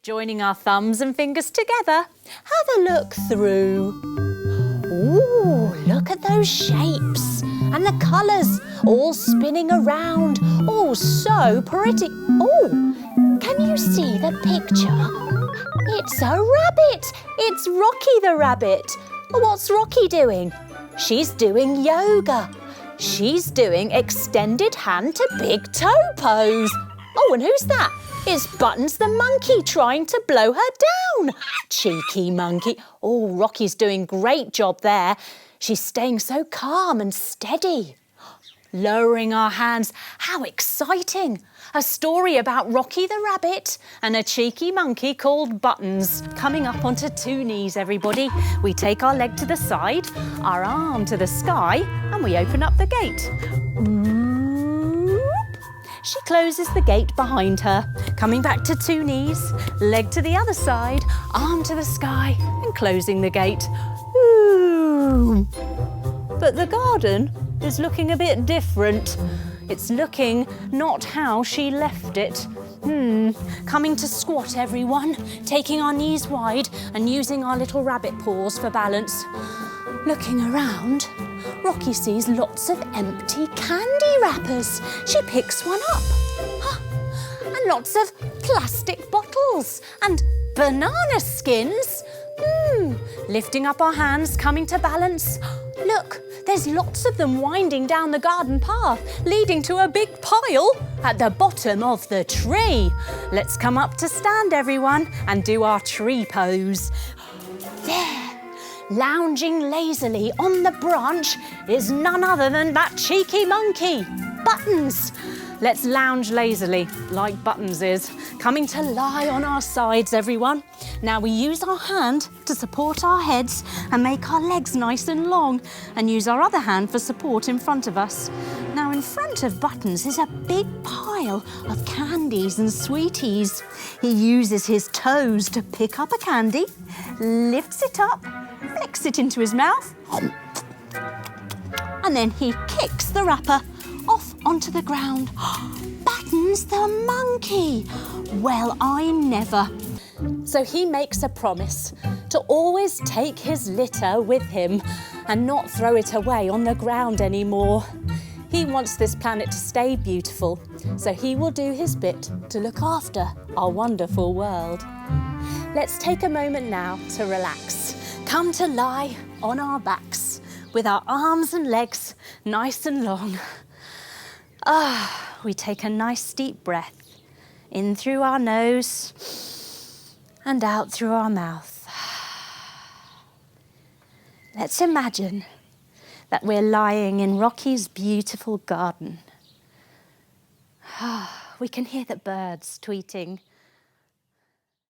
Joining our thumbs and fingers together, have a look through. Ooh, look at those shapes and the colours all spinning around. Oh, so pretty. Oh, can you see the picture? It's a rabbit. It's Rocky the rabbit. What's Rocky doing? She's doing yoga. She's doing extended hand to big toe pose. Oh, and who's that? It's Buttons the monkey trying to blow her down. Cheeky monkey. Oh, Rocky's doing great job there. She's staying so calm and steady. Lowering our hands. How exciting. A story about Rocky the rabbit and a cheeky monkey called Buttons. Coming up onto two knees, everybody. We take our leg to the side, our arm to the sky, and we open up the gate. She closes the gate behind her, coming back to two knees, leg to the other side, arm to the sky, and closing the gate. Ooh. But the garden is looking a bit different. It's looking not how she left it. Coming to squat, everyone, taking our knees wide and using our little rabbit paws for balance. Looking around, Rocky sees lots of empty candy wrappers. She picks one up. And lots of plastic bottles and banana skins. Lifting up our hands, coming to balance. Look, there's lots of them winding down the garden path, leading to a big pile at the bottom of the tree. Let's come up to stand, everyone, and do our tree pose. There. Lounging lazily on the branch is none other than that cheeky monkey, Buttons. Let's lounge lazily, like Buttons is, coming to lie on our sides, everyone. Now we use our hand to support our heads and make our legs nice and long, and use our other hand for support in front of us. Now in front of Buttons is a big pile of candies and sweeties. He uses his toes to pick up a candy, lifts it up, flicks it into his mouth, and then he kicks the wrapper off onto the ground. Buttons the monkey! Well, I never. So he makes a promise to always take his litter with him and not throw it away on the ground anymore. He wants this planet to stay beautiful, so he will do his bit to look after our wonderful world. Let's take a moment now to relax. Come to lie on our backs with our arms and legs nice and long. We take a nice deep breath in through our nose and out through our mouth. Let's imagine that we're lying in Rocky's beautiful garden. We can hear the birds tweeting